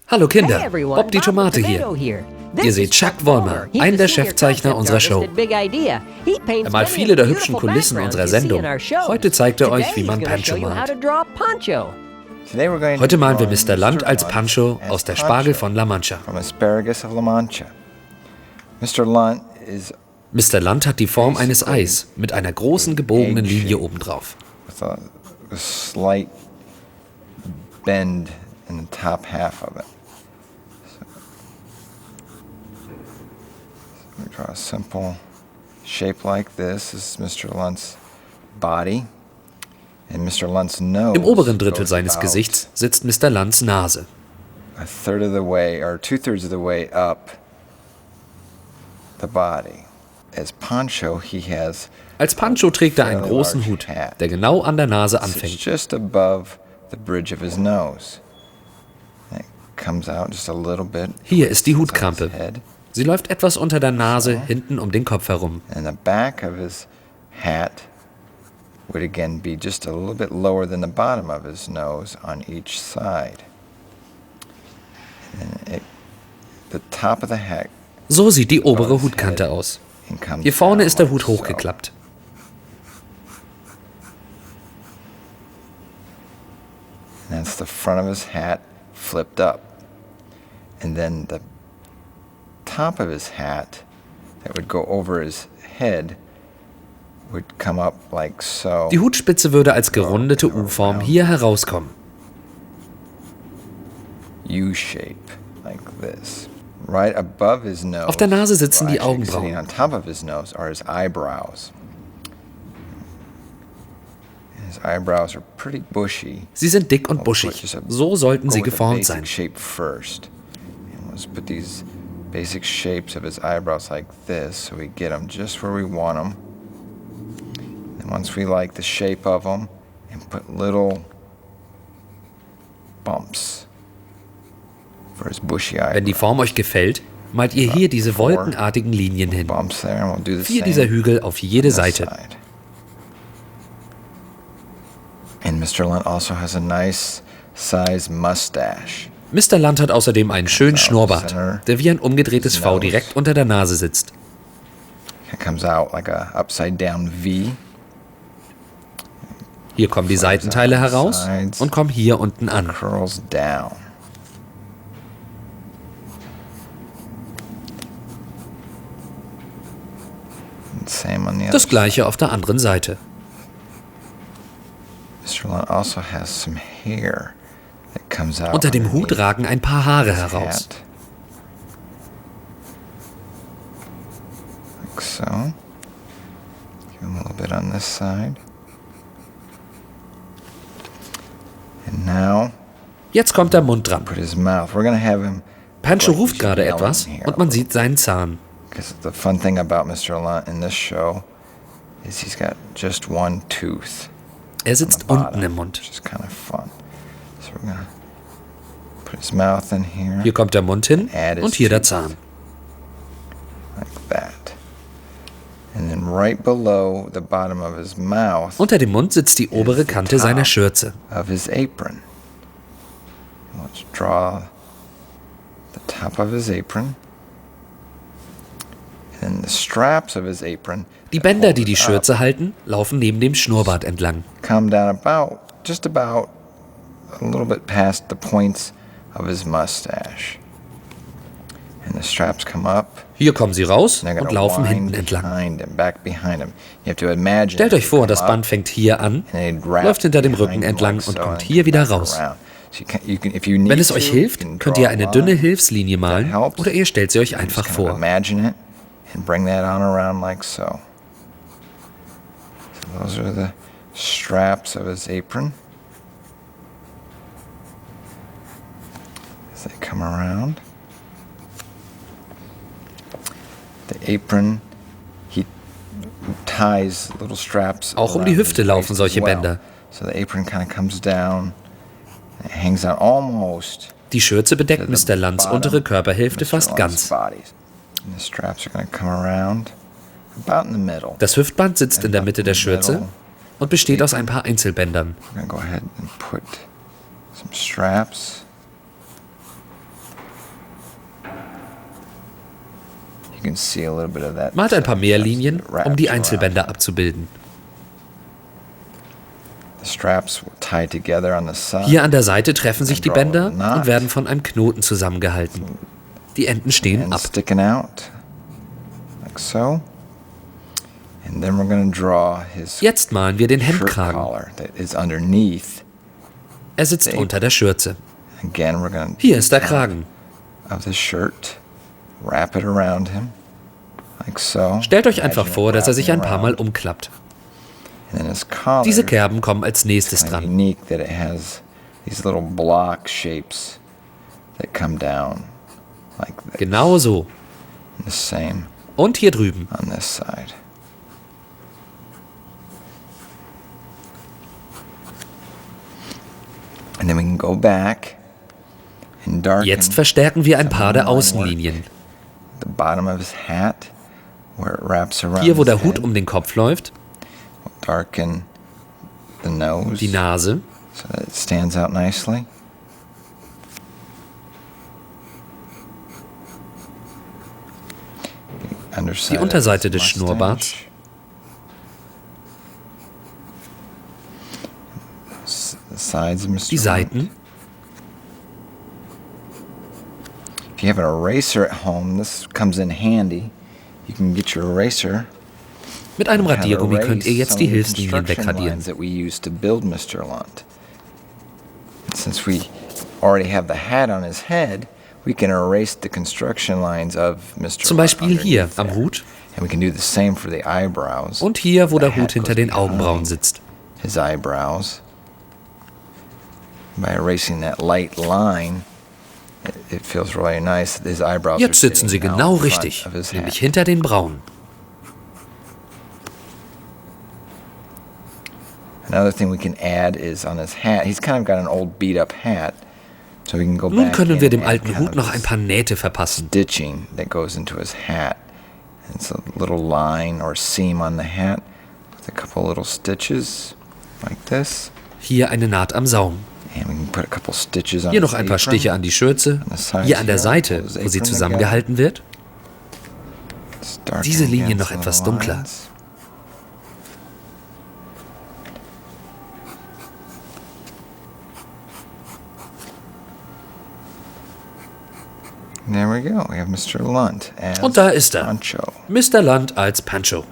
Hallo Kinder, Bob die Tomate hier. Ihr seht Chuck Vollmer, einen der Chefzeichner unserer Show. Er malt viele der hübschen Kulissen unserer Sendung. Heute zeigt er euch, wie man Pancho malt. Heute malen wir Mr. Land als Pancho aus der Spargel von La Mancha. Mr. Land hat die Form eines Eis mit einer großen gebogenen Linie obendrauf. Bend in the top half of it. So we draw a simple shape like this. This is Mr. Lunt's body. And Mr. Lunt's nose. Im oberen Drittel seines Gesichts sitzt Mr. Lunts Nase. A third of the way, or 2/3 of the way up the body. As Poncho, he has. Als Pancho trägt er einen großen Hut, der genau an der Nase anfängt. Just above the bridge of his nose. It comes out just a little bit. Hier ist die Hutkrampe. Sie läuft etwas unter der Nase, hinten um den Kopf herum. And the back of his hat would again be just a little bit lower than the bottom of his nose on each side. And the top of the hat. So sieht die obere Hutkante aus. Hier vorne ist der Hut hochgeklappt. And that's the front of his hat flipped up. And then the top of his hat that would go over his head would come up like so. Die Hutspitze würde als gerundete U-Form hier herauskommen. U-shape, like this. Right above his nose. Auf der Nase sitzen die Augenbrauen. On top of his nose are his eyebrows. His eyebrows are pretty bushy. Sie sind dick und buschig. So sollten sie geformt sein. Shape first. And let's put these basic shapes of his eyebrows like this, so we get them just where we want them. And once we like the shape of them, and put little bumps for his bushy eyebrows. Wenn die Form euch gefällt, malt ihr hier diese wolkenartigen Linien hin. 4 dieser Hügel auf jede Seite. And Mr. Lunt also has a nice size mustache. Mr. Lunt hat außerdem einen schönen Schnurrbart, der wie ein umgedrehtes V direkt unter der Nase sitzt. It comes out like a upside down V. Hier kommen die Seitenteile heraus und kommen hier unten an. Curls down. Das gleiche auf der anderen Seite. Also has some hair that comes out. Unter dem Hut ragen ein paar Haare heraus. Like so. Give him a little bit on this side. And now. Jetzt kommt der Mund dran. Put his mouth. We're gonna have him. Pancho ruft gerade etwas und man sieht seinen Zahn. Because the fun thing about Mr. Lunt in this show is he's got just one tooth. Er sitzt unten im Mund. Hier kommt der Mund hin und hier der Zahn. Unter dem Mund sitzt die obere Kante seiner Schürze. Let's draw the top of his apron. And the straps of his apron. Die Bänder, die die Schürze halten, laufen neben dem Schnurrbart entlang. Come down just about a little bit past the points of his mustache. And the straps come up. Hier kommen sie raus und laufen hinten entlang. Stellt euch vor, das Band fängt hier an, läuft hinter dem Rücken entlang und kommt hier wieder raus. Wenn es euch hilft, könnt ihr eine dünne Hilfslinie malen oder ihr stellt sie euch einfach vor. And bring that on around like so. So those are the straps of his apron. As they come around. The apron, he ties little straps. Auch um die Hüfte laufen solche Bänder. So the apron kind of comes down. It hangs out almost. Die Schürze bedeckt Mr. Lunts untere Körperhälfte fast ganz. Das Hüftband sitzt in der Mitte der Schürze und besteht aus ein paar Einzelbändern. You can see a little bit of that. Malt ein paar mehr Linien, um die wraps Einzelbänder abzubilden. The straps will tie together on the side. Hier an der Seite treffen sich die Bänder und werden von einem Knoten zusammengehalten. Die Enden stehen And ab. sticking out, like so. And then we're going to draw his Jetzt malen wir den shirt Hemdkragen. collar that is underneath. Er sitzt unter der Schürze. Again, we're going to Hier ist der Kragen. of the shirt, wrap it around him, like so. Stellt euch einfach Imagine vor, it dass er sich ein wrapping paar Mal around. umklappt. And then his collar, Diese Kerben kommen als nächstes kind of dran. unique that it has these little block shapes that come down like this. Genau so. And the same Und hier drüben. on this side. And then we can go back and darken Jetzt verstärken wir ein paar der some line Außenlinien. work. The bottom of his hat, where it wraps around Hier, wo his der Hut head. um den Kopf läuft, We'll darken the nose die Nase, so that it stands out nicely. die Unterseite des Schnurrbarts, die Seiten. If you have an eraser at home, this comes in handy. You can get your eraser. Mit einem Radiergummi könnt ihr jetzt die Hilfslinien wegradieren. That we used to build Mr. Lunt. Since we already have the hat on his head, we can erase the construction lines of Mr. Zum Beispiel hier am Hut And we can do the same for the eyebrows. und hier, wo der The Hut hat hinter goes den behind Augenbrauen sitzt. His eyebrows. By erasing that light line, it feels really nice that his eyebrows Jetzt are sitzen sie sitting genau out front richtig, of his nämlich hat. hinter den Brauen. Another thing we can add is on his hat. He's kind of got an old beat-up hat, so we can go Nun back können in wir dem and alten kind Hut of noch ein paar Nähte verpassen. stitching that goes into his hat. It's a little line or seam on the hat with a couple little stitches like this. Hier eine Naht am Saum. And we can put a couple stitches on Hier his noch ein paar apron. Stiche an die Schürze. Hier an der Seite, wo sie zusammengehalten wird. Let's darken Diese Linie again noch some etwas little dunkler. lines. There we go. We have Mr. Lunt as Und da ist er. Pancho. Mr. Lunt als Pancho.